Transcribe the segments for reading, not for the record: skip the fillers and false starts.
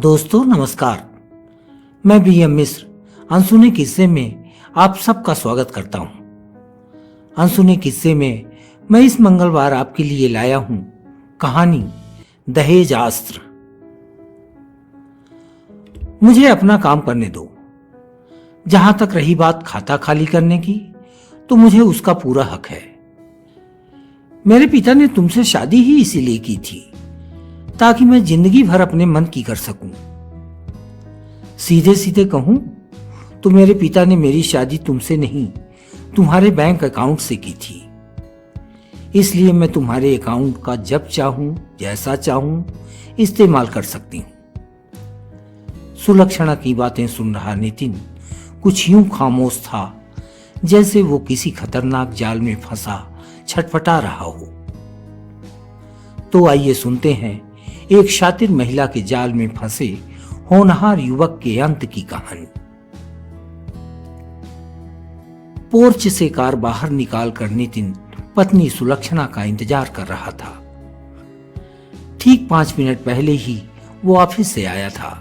दोस्तों नमस्कार। मैं बीएम मिश्र अनसुने किस्से में आप सबका स्वागत करता हूं। अनसुने किस्से में मैं इस मंगलवार आपके लिए लाया हूं कहानी दहेज अस्त्र। मुझे अपना काम करने दो। जहां तक रही बात खाता खाली करने की, तो मुझे उसका पूरा हक है। मेरे पिता ने तुमसे शादी ही इसीलिए की थी ताकि मैं जिंदगी भर अपने मन की कर सकूं। सीधे सीधे कहूं तो मेरे पिता ने मेरी शादी तुमसे नहीं, तुम्हारे बैंक अकाउंट से की थी। इसलिए मैं तुम्हारे अकाउंट का जब चाहूं जैसा चाहूं इस्तेमाल कर सकती हूं। सुलक्षणा की बातें सुन रहा नितिन कुछ यूं खामोश था जैसे वो किसी खतरनाक जाल में फंसा छटपटा रहा हो। तो आइए सुनते हैं एक शातिर महिला के जाल में फंसे होनहार युवक के अंत की कहानी। पोर्च से कार बाहर निकालकर नितिन पत्नी सुलक्षणा का इंतजार कर रहा था। ठीक 5 मिनट पहले ही वो ऑफिस से आया था,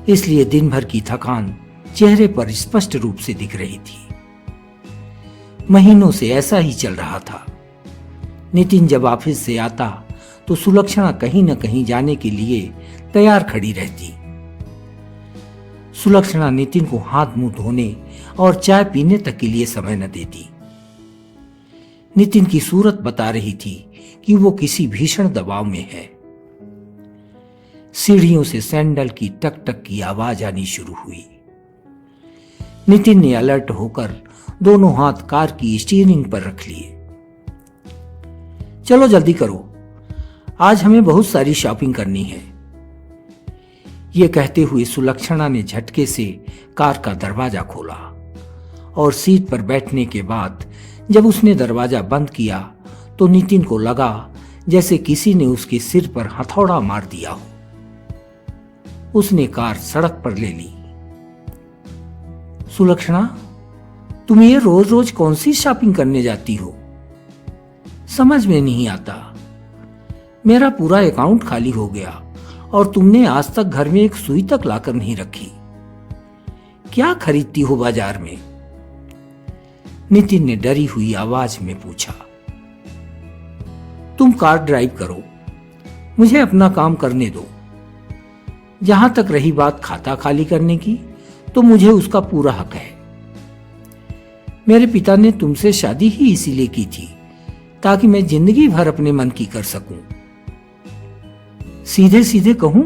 इसलिए दिन भर की थकान चेहरे पर स्पष्ट रूप से दिख रही थी। महीनों से ऐसा ही चल रहा था। नितिन जब ऑफिस से आता तो सुलक्षणा कहीं न कहीं जाने के लिए तैयार खड़ी रहती। सुलक्षणा नितिन को हाथ मुंह धोने और चाय पीने तक के लिए समय न देती। नितिन की सूरत बता रही थी कि वो किसी भीषण दबाव में है। सीढ़ियों से सैंडल की टक टक की आवाज आनी शुरू हुई। नितिन ने अलर्ट होकर दोनों हाथ कार की स्टीयरिंग पर रख लिए। चलो जल्दी करो, आज हमें बहुत सारी शॉपिंग करनी है। यह कहते हुए सुलक्षणा ने झटके से कार का दरवाजा खोला और सीट पर बैठने के बाद जब उसने दरवाजा बंद किया तो नितिन को लगा जैसे किसी ने उसके सिर पर हथौड़ा मार दिया हो। उसने कार सड़क पर ले ली। सुलक्षणा, तुम ये रोज रोज कौन सी शॉपिंग करने जाती हो? समझ में नहीं आता। मेरा पूरा अकाउंट खाली हो गया और तुमने आज तक घर में एक सुई तक लाकर नहीं रखी। क्या खरीदती हो बाजार में? नितिन ने डरी हुई आवाज में पूछा। तुम कार ड्राइव करो, मुझे अपना काम करने दो। जहां तक रही बात खाता खाली करने की, तो मुझे उसका पूरा हक है। मेरे पिता ने तुमसे शादी ही इसीलिए की थी ताकि मैं जिंदगी भर अपने मन की कर सकूं। सीधे सीधे कहूं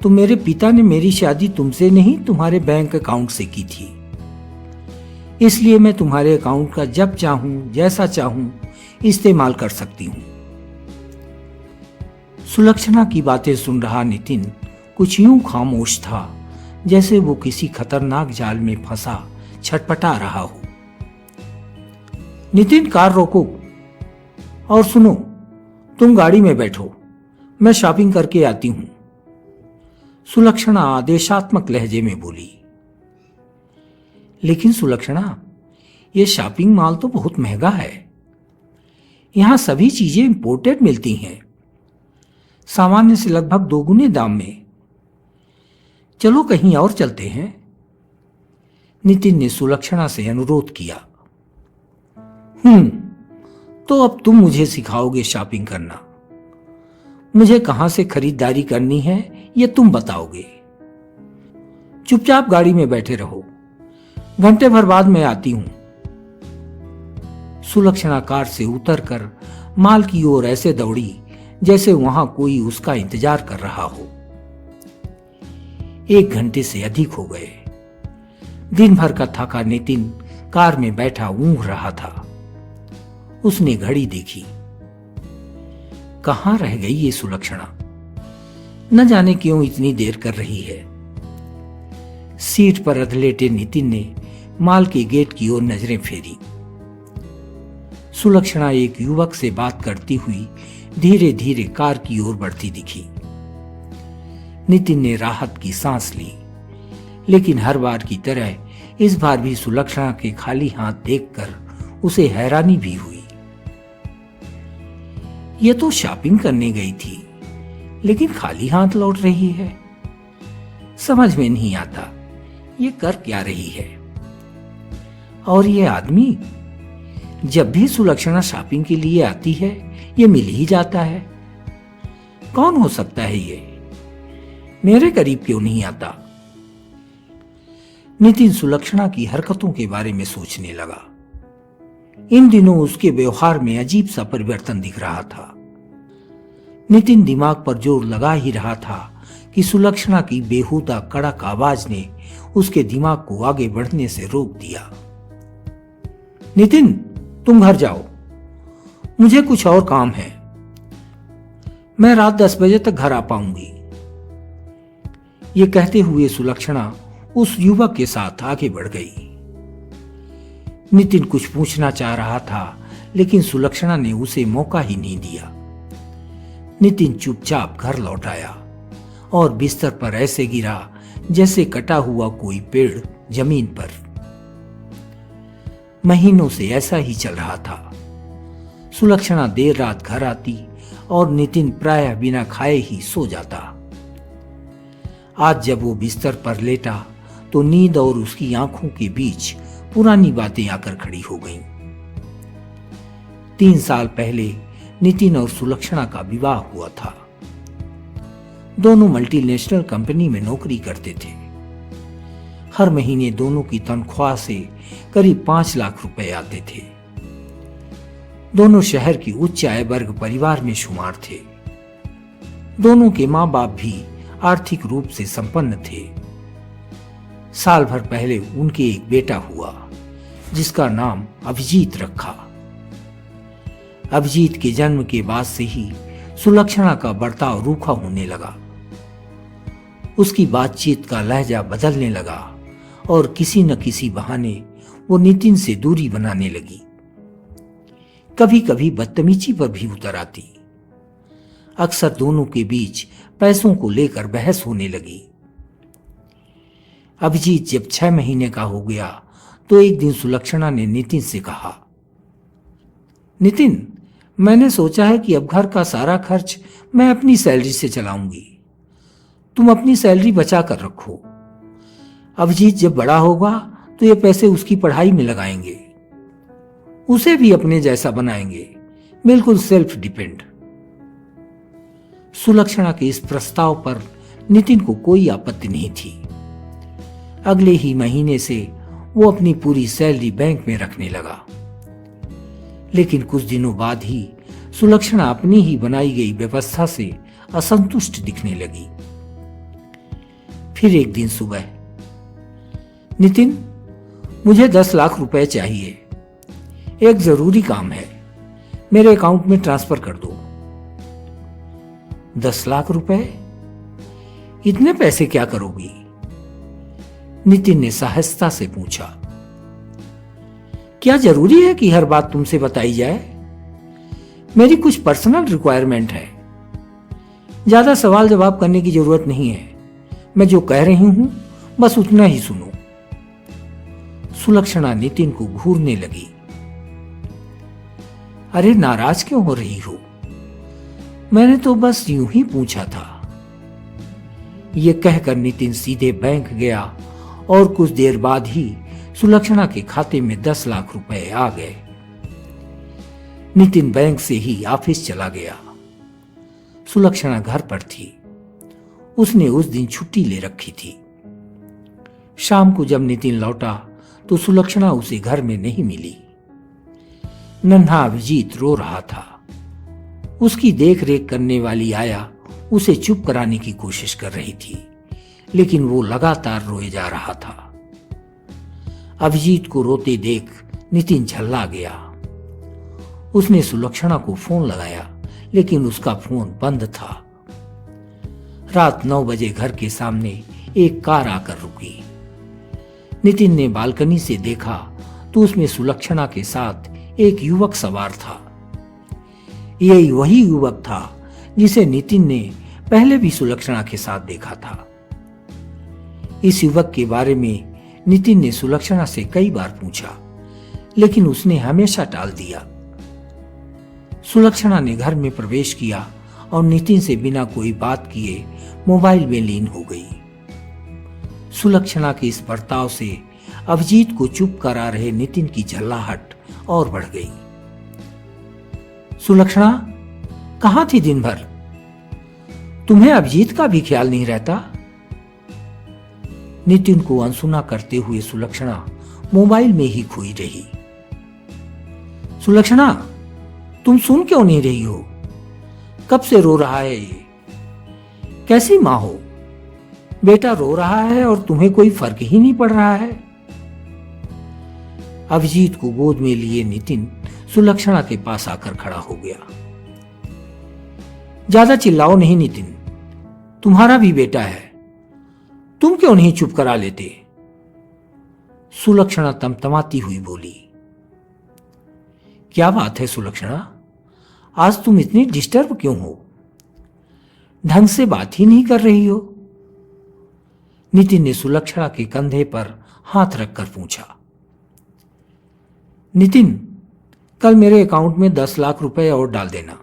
तो मेरे पिता ने मेरी शादी तुमसे नहीं, तुम्हारे बैंक अकाउंट से की थी। इसलिए मैं तुम्हारे अकाउंट का जब चाहूं जैसा चाहूं इस्तेमाल कर सकती हूं। सुलक्षणा की बातें सुन रहा नितिन कुछ यूं खामोश था जैसे वो किसी खतरनाक जाल में फंसा छटपटा रहा हो। नितिन, कार रोको और सुनो, तुम गाड़ी में बैठो, मैं शॉपिंग करके आती हूं। सुलक्षणा आदेशात्मक लहजे में बोली। लेकिन सुलक्षणा, यह शॉपिंग मॉल तो बहुत महंगा है। यहां सभी चीजें इंपोर्टेड मिलती हैं, सामान्य से लगभग 2 गुने दाम में। चलो कहीं और चलते हैं। नितिन ने सुलक्षणा से अनुरोध किया। तो अब तुम मुझे सिखाओगे शॉपिंग करना। मुझे कहां से खरीदारी करनी है ये तुम बताओगे। चुपचाप गाड़ी में बैठे रहो, घंटे भर बाद मैं आती हूं। सुलक्षणा कार से उतरकर माल की ओर ऐसे दौड़ी जैसे वहां कोई उसका इंतजार कर रहा हो। 1 घंटे से अधिक हो गए। दिन भर का थका नितिन कार में बैठा ऊँघ रहा था। उसने घड़ी देखी। कहां रह गई ये सुलक्षणा? न जाने क्यों इतनी देर कर रही है। सीट पर अधलेटे नितिन ने माल के गेट की ओर नजरें फेरी। सुलक्षणा एक युवक से बात करती हुई धीरे धीरे कार की ओर बढ़ती दिखी। नितिन ने राहत की सांस ली, लेकिन हर बार की तरह इस बार भी सुलक्षणा के खाली हाथ देखकर उसे हैरानी भी हुई। ये तो शॉपिंग करने गई थी, लेकिन खाली हाथ लौट रही है। समझ में नहीं आता ये कर क्या रही है। और ये आदमी जब भी सुलक्षणा शॉपिंग के लिए आती है ये मिल ही जाता है। कौन हो सकता है ये? मेरे करीब क्यों नहीं आता? नितिन सुलक्षणा की हरकतों के बारे में सोचने लगा। इन दिनों उसके व्यवहार में अजीब सा परिवर्तन दिख रहा था। नितिन दिमाग पर जोर लगा ही रहा था कि सुलक्षणा की बेहुदा कड़क आवाज ने उसके दिमाग को आगे बढ़ने से रोक दिया। नितिन, तुम घर जाओ, मुझे कुछ और काम है। मैं रात 10 बजे तक घर आ पाऊंगी। ये कहते हुए सुलक्षणा उस युवक के साथ आगे बढ़ गई। नितिन कुछ पूछना चाह रहा था लेकिन सुलक्षणा ने उसे मौका ही नहीं दिया। नितिन चुपचाप घर लौट आया और बिस्तर पर ऐसे गिरा जैसे कटा हुआ कोई पेड़ जमीन पर। महीनों से ऐसा ही चल रहा था। सुलक्षणा देर रात घर आती और नितिन प्रायः बिना खाए ही सो जाता। आज जब वो बिस्तर पर लेटा तो नींद और उसकी आंखों के बीच पुरानी बातें आकर खड़ी हो गईं। 3 साल पहले नितिन और सुलक्षणा का विवाह हुआ था। दोनों मल्टीनेशनल कंपनी में नौकरी करते थे। हर महीने दोनों की तनख्वाह से करीब 5 लाख रुपए आते थे। दोनों शहर की उच्च आय वर्ग परिवार में शुमार थे। दोनों के मां बाप भी आर्थिक रूप से संपन्न थे। साल भर पहले उनके एक बेटा हुआ जिसका नाम अभिजीत रखा। अभिजीत के जन्म के बाद से ही सुलक्षणा का बर्ताव रूखा होने लगा। उसकी बातचीत का लहजा बदलने लगा और किसी न किसी बहाने वो नितिन से दूरी बनाने लगी। कभी कभी बदतमीजी पर भी उतर आती। अक्सर दोनों के बीच पैसों को लेकर बहस होने लगी। अभिजीत जब 6 महीने का हो गया तो एक दिन सुलक्षणा ने नितिन से कहा, नितिन, मैंने सोचा है कि अब घर का सारा खर्च मैं अपनी सैलरी से चलाऊंगी। तुम अपनी सैलरी बचा कर रखो। अभिजीत जब बड़ा होगा तो ये पैसे उसकी पढ़ाई में लगाएंगे, उसे भी अपने जैसा बनाएंगे, बिल्कुल सेल्फ डिपेंड। सुलक्षणा के इस प्रस्ताव पर नितिन को कोई आपत्ति नहीं थी। अगले ही महीने से वो अपनी पूरी सैलरी बैंक में रखने लगा। लेकिन कुछ दिनों बाद ही सुलक्षणा अपनी ही बनाई गई व्यवस्था से असंतुष्ट दिखने लगी। फिर एक दिन सुबह, नितिन, मुझे 10 लाख रुपए चाहिए, एक जरूरी काम है, मेरे अकाउंट में ट्रांसफर कर दो। 10 लाख रुपए? इतने पैसे क्या करोगी? नितिन ने सहजता से पूछा। क्या जरूरी है कि हर बात तुमसे बताई जाए? मेरी कुछ पर्सनल रिक्वायरमेंट है। ज्यादा सवाल जवाब करने की जरूरत नहीं है। मैं जो कह रही हूं बस उतना ही सुनो। सुलक्षणा नितिन को घूरने लगी। अरे, नाराज क्यों हो रही हो? मैंने तो बस यूं ही पूछा था। यह कहकर नितिन सीधे बैंक गया और कुछ देर बाद ही सुलक्षणा के खाते में 10 लाख रुपए आ गए। नितिन बैंक से ही ऑफिस चला गया। सुलक्षणा घर पर थी। उसने उस दिन छुट्टी ले रखी थी। शाम को जब नितिन लौटा तो सुलक्षणा उसे घर में नहीं मिली। नन्हा अभिजीत रो रहा था। उसकी देख रेख करने वाली आया उसे चुप कराने की कोशिश कर रही थी, लेकिन वो लगातार रोए जा रहा था। अभिजीत को रोते देख नितिन झल्ला गया। उसने सुलक्षणा को फोन लगाया, लेकिन उसका फोन बंद था। रात 9 बजे घर के सामने एक कार आकर रुकी। नितिन ने बालकनी से देखा तो उसमें सुलक्षणा के साथ एक युवक सवार था। यही वही युवक था जिसे नितिन ने पहले भी सुलक्षणा के साथ देखा था। इस युवक के बारे में नितिन ने सुलक्षणा से कई बार पूछा, लेकिन उसने हमेशा टाल दिया। सुलक्षणा ने घर में प्रवेश किया और नितिन से बिना कोई बात किए मोबाइल में लीन हो गई। सुलक्षणा के इस बर्ताव से अभिजीत को चुप करा रहे नितिन की झल्लाहट और बढ़ गई। सुलक्षणा, कहां थी दिन भर? तुम्हें अभिजीत का भी ख्याल नहीं रहता? नितिन को अनसुना करते हुए सुलक्षणा मोबाइल में ही खोई रही। सुलक्षणा, तुम सुन क्यों नहीं रही हो? कब से रो रहा है ये? कैसी मां हो? बेटा रो रहा है और तुम्हें कोई फर्क ही नहीं पड़ रहा है। अभिजीत को गोद में लिए नितिन सुलक्षणा के पास आकर खड़ा हो गया। ज्यादा चिल्लाओ नहीं नितिन, तुम्हारा भी बेटा है, तुम क्यों नहीं चुप करा लेते? सुलक्षणा तमतमाती हुई बोली। क्या बात है सुलक्षणा, आज तुम इतनी डिस्टर्ब क्यों हो? ढंग से बात ही नहीं कर रही हो? नितिन ने सुलक्षणा के कंधे पर हाथ रखकर पूछा। नितिन, कल मेरे अकाउंट में 10 लाख रुपए और डाल देना,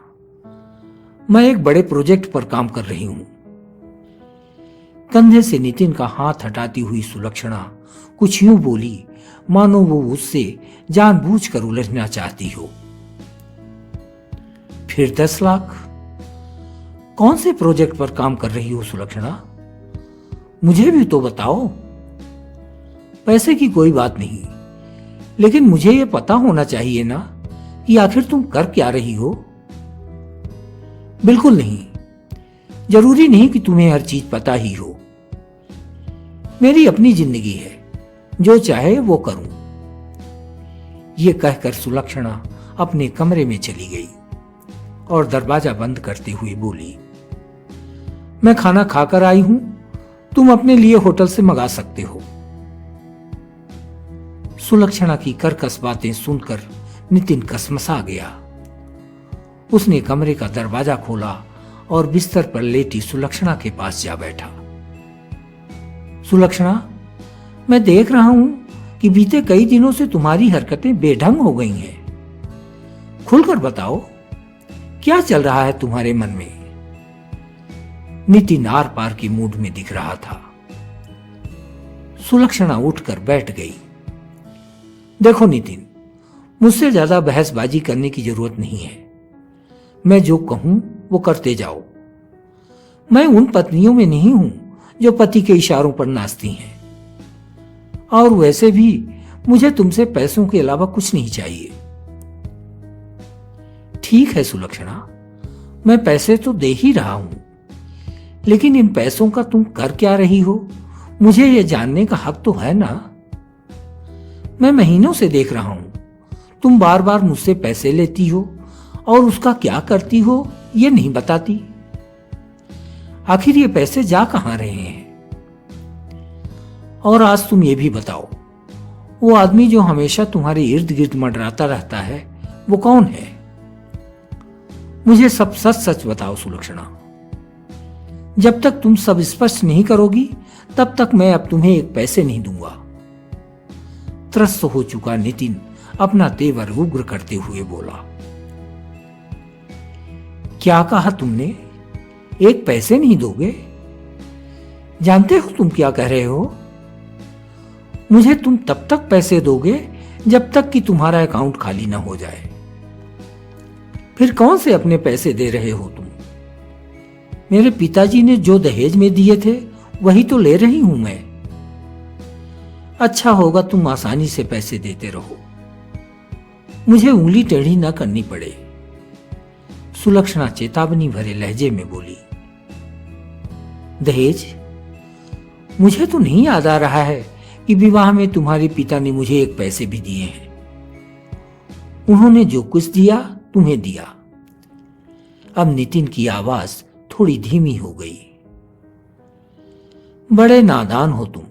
मैं एक बड़े प्रोजेक्ट पर काम कर रही हूं। कंधे से नितिन का हाथ हटाती हुई सुलक्षणा कुछ यूं बोली मानो वो उससे जानबूझकर उलझना चाहती हो। फिर 10 लाख? कौन से प्रोजेक्ट पर काम कर रही हो सुलक्षणा? मुझे भी तो बताओ। पैसे की कोई बात नहीं, लेकिन मुझे यह पता होना चाहिए ना कि आखिर तुम कर क्या रही हो। बिल्कुल नहीं, जरूरी नहीं कि तुम्हें हर चीज पता ही हो। मेरी अपनी जिंदगी है, जो चाहे वो करूं। यह कहकर सुलक्षणा अपने कमरे में चली गई और दरवाजा बंद करते हुए बोली, मैं खाना खाकर आई हूं, तुम अपने लिए होटल से मंगा सकते हो। सुलक्षणा की कर्कश बातें सुनकर नितिन कसमसा गया। उसने कमरे का दरवाजा खोला और बिस्तर पर लेटी सुलक्षणा के पास जा बैठा। सुलक्षणा, मैं देख रहा हूं कि बीते कई दिनों से तुम्हारी हरकतें बेढंग हो गई हैं। खुलकर बताओ, क्या चल रहा है तुम्हारे मन में? नितिन आर पार के मूड में दिख रहा था। सुलक्षणा उठकर बैठ गई। देखो नितिन, मुझसे ज्यादा बहसबाजी करने की जरूरत नहीं है। मैं जो कहूं वो करते जाओ। मैं उन पत्नियों में नहीं हूं जो पति के इशारों पर नाचती हैं, और वैसे भी मुझे तुमसे पैसों के अलावा कुछ नहीं चाहिए। ठीक है सुलक्षणा, मैं पैसे तो दे ही रहा हूं, लेकिन इन पैसों का तुम कर क्या रही हो, मुझे यह जानने का हक तो है ना। मैं महीनों से देख रहा हूं, तुम बार बार मुझसे पैसे लेती हो और उसका क्या करती हो ये नहीं बताती। आखिर ये पैसे जा कहां रहे हैं? और आज तुम ये भी बताओ, वो आदमी जो हमेशा तुम्हारे इर्द गिर्द मंडराता रहता है वो कौन है? मुझे सब सच सच बताओ सुलक्षणा। जब तक तुम सब स्पष्ट नहीं करोगी तब तक मैं अब तुम्हें एक पैसे नहीं दूंगा। त्रस्त हो चुका नितिन अपना तेवर उग्र करते हुए बोला। क्या कहा तुमने? एक पैसे नहीं दोगे? जानते हो तुम क्या कह रहे हो? मुझे तुम तब तक पैसे दोगे जब तक कि तुम्हारा अकाउंट खाली ना हो जाए। फिर कौन से अपने पैसे दे रहे हो तुम? मेरे पिताजी ने जो दहेज में दिए थे वही तो ले रही हूं मैं। अच्छा होगा तुम आसानी से पैसे देते रहो, मुझे उंगली टेढ़ी न करनी पड़े। सुलक्षणा चेतावनी भरे लहजे में बोली। दहेज? मुझे तो नहीं याद आ रहा है कि विवाह में तुम्हारे पिता ने मुझे एक पैसे भी दिए हैं। उन्होंने जो कुछ दिया तुम्हें दिया। अब नितिन की आवाज थोड़ी धीमी हो गई। बड़े नादान हो तुम।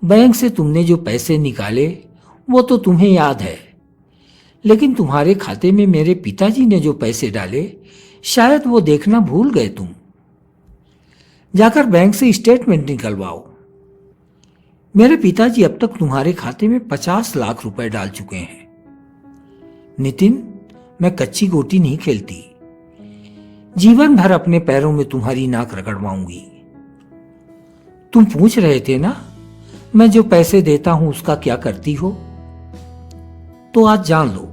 बैंक से तुमने जो पैसे निकाले वो तो तुम्हें याद है, लेकिन तुम्हारे खाते में मेरे पिताजी ने जो पैसे डाले शायद वो देखना भूल गए तुम। जाकर बैंक से स्टेटमेंट निकलवाओ। मेरे पिताजी अब तक तुम्हारे खाते में 50 लाख रुपए डाल चुके हैं। नितिन, मैं कच्ची गोटी नहीं खेलती। जीवन भर अपने पैरों में तुम्हारी नाक रगड़वाऊंगी। तुम पूछ रहे थे ना, मैं जो पैसे देता हूं उसका क्या करती हो? तो आज जान लो,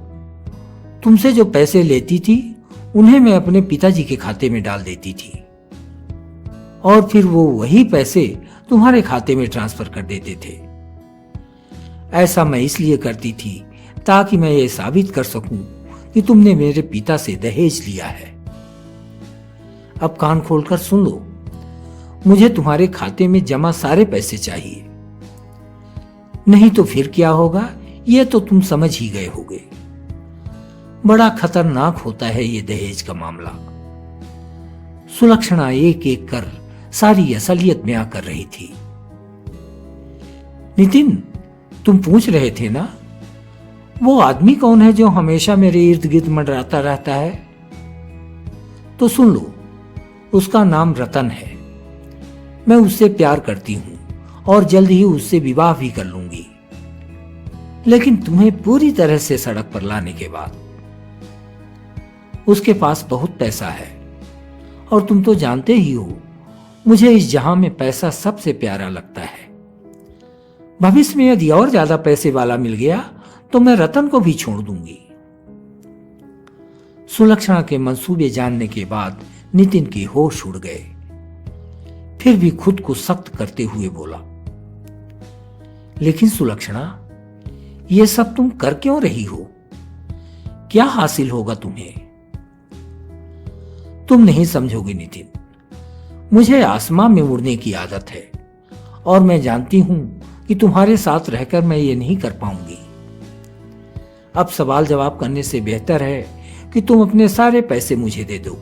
तुमसे जो पैसे लेती थी उन्हें मैं अपने पिताजी के खाते में डाल देती थी और फिर वो वही पैसे तुम्हारे खाते में ट्रांसफर कर देते थे। ऐसा मैं इसलिए करती थी ताकि मैं ये साबित कर सकूं कि तुमने मेरे पिता से दहेज लिया है। अब कान खोलकर सुन लो, मुझे तुम्हारे खाते में जमा सारे पैसे चाहिए, नहीं तो फिर क्या होगा ये तो तुम समझ ही गए होगे। बड़ा खतरनाक होता है ये दहेज का मामला। सुलक्षणा एक एक कर सारी असलियत बयां कर रही थी। नितिन, तुम पूछ रहे थे ना, वो आदमी कौन है जो हमेशा मेरे इर्द गिर्द मंडराता रहता है? तो सुन लो, उसका नाम रतन है। मैं उससे प्यार करती हूं और जल्द ही उससे विवाह भी कर लूंगी, लेकिन तुम्हें पूरी तरह से सड़क पर लाने के बाद। उसके पास बहुत पैसा है और तुम तो जानते ही हो मुझे इस जहां में पैसा सबसे प्यारा लगता है। भविष्य में यदि और ज्यादा पैसे वाला मिल गया तो मैं रतन को भी छोड़ दूंगी। सुलक्षणा के मंसूबे जानने के बाद नितिन के होश उड़ गए। फिर भी खुद को सख्त करते हुए बोला, लेकिन सुलक्षणा, यह सब तुम कर क्यों रही हो? क्या हासिल होगा तुम्हें? तुम नहीं समझोगे नितिन, मुझे आसमां में उड़ने की आदत है और मैं जानती हूं कि तुम्हारे साथ रहकर मैं ये नहीं कर पाऊंगी। अब सवाल जवाब करने से बेहतर है कि तुम अपने सारे पैसे मुझे दे दो,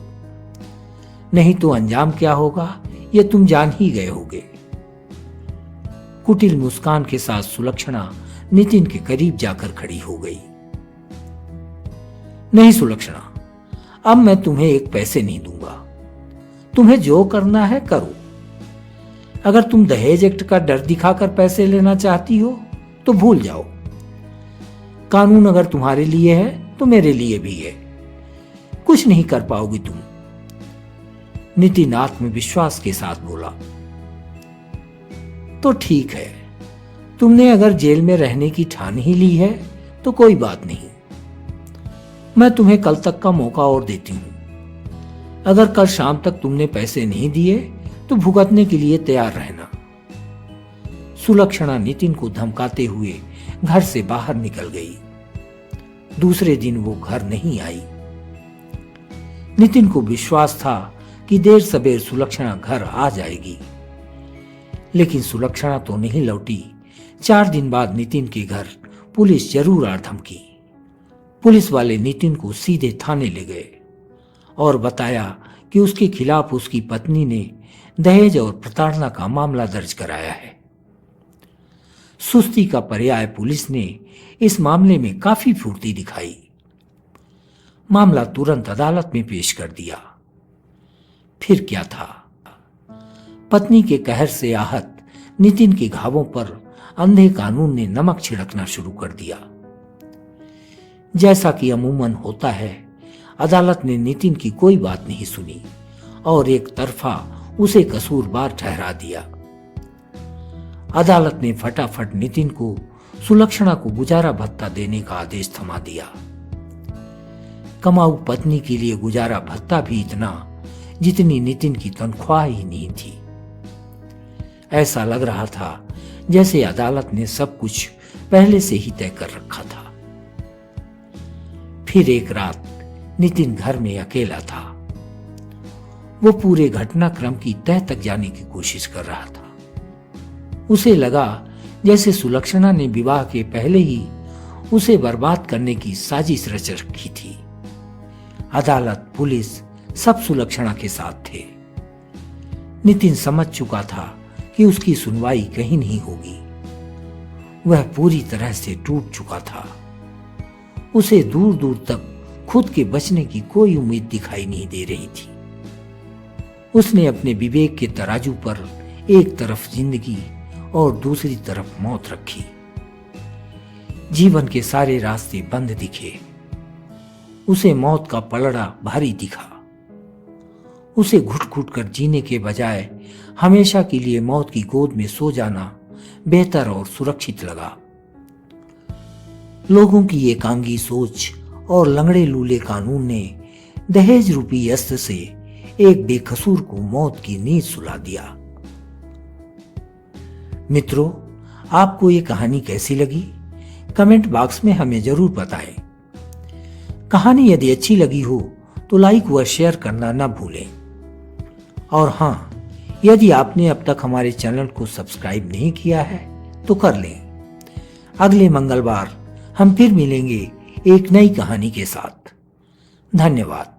नहीं तो अंजाम क्या होगा ये तुम जान ही गए होगे। कुटिल मुस्कान के साथ सुलक्षणा नितिन के करीब जाकर खड़ी हो गई। नहीं सुलक्षणा, अब मैं तुम्हें एक पैसे नहीं दूंगा। तुम्हें जो करना है करो। अगर तुम दहेज एक्ट का डर दिखाकर पैसे लेना चाहती हो तो भूल जाओ। कानून अगर तुम्हारे लिए है तो मेरे लिए भी है। कुछ नहीं कर पाओगी तुम। नितिन आत्मविश्वास के साथ बोला, तो ठीक है, तुमने अगर जेल में रहने की ठान ही ली है तो कोई बात नहीं। मैं तुम्हें कल तक का मौका और देती हूं। अगर कल शाम तक तुमने पैसे नहीं दिए तो भुगतने के लिए तैयार रहना। सुलक्षणा नितिन को धमकाते हुए घर से बाहर निकल गई। दूसरे दिन वो घर नहीं आई। नितिन को विश्वास था कि देर सबेर सुलक्षणा घर आ जाएगी, लेकिन सुलक्षणा तो नहीं लौटी। 4 दिन बाद नितिन के घर पुलिस जरूर आ धमकी। पुलिस वाले नितिन को सीधे थाने ले गए और बताया कि उसके खिलाफ उसकी पत्नी ने दहेज और प्रताड़ना का मामला दर्ज कराया है। सुस्ती का पर्याय पुलिस ने इस मामले में काफी फुर्ती दिखाई। मामला तुरंत अदालत में पेश कर दिया। फिर क्या था? पत्नी के कहर से आहत नितिन के घावों पर अंधे कानून ने नमक छिड़कना शुरू कर दिया। जैसा कि अमूमन होता है, अदालत ने नितिन की कोई बात नहीं सुनी और एक तरफा उसे कसूरवार ठहरा दिया। अदालत ने फटाफट नितिन को सुलक्षणा को गुजारा भत्ता देने का आदेश थमा दिया। कमाऊ पत्नी के लिए गुजारा भत्ता भी इतना जितनी नितिन की तनख्वाह ही नहीं थी। ऐसा लग रहा था जैसे अदालत ने सब कुछ पहले से ही तय कर रखा था। फिर एक रात नितिन घर में अकेला था। वो पूरे घटनाक्रम की तह तक जाने की कोशिश कर रहा था। उसे लगा जैसे सुलक्षणा ने विवाह के पहले ही उसे बर्बाद करने की साजिश रच रखी थी। अदालत, पुलिस सब सुलक्षणा के साथ थे। नितिन समझ चुका था कि उसकी सुनवाई कहीं नहीं होगी। वह पूरी तरह से टूट चुका था। उसे दूर दूर तक खुद के बचने की कोई उम्मीद दिखाई नहीं दे रही थी। उसने अपने विवेक के तराजू पर एक तरफ जिंदगी और दूसरी तरफ मौत रखी। जीवन के सारे रास्ते बंद दिखे। उसे मौत का पलड़ा भारी दिखा। उसे घुट घुट कर जीने के बजाय हमेशा के लिए मौत की गोद में सो जाना बेहतर और सुरक्षित लगा। लोगों की एकांगी सोच और लंगड़े लूले कानून ने दहेज रूपी अस्त्र से एक बेकसूर को मौत की नींद सुला दिया। मित्रों, आपको ये कहानी कैसी लगी? कमेंट बॉक्स में हमें जरूर बताएं। कहानी यदि अच्छी लगी हो तो लाइक व शेयर करना ना भूलें। और हाँ, यदि आपने अब तक हमारे चैनल को सब्सक्राइब नहीं किया है तो कर लें। अगले मंगलवार हम फिर मिलेंगे एक नई कहानी के साथ। धन्यवाद।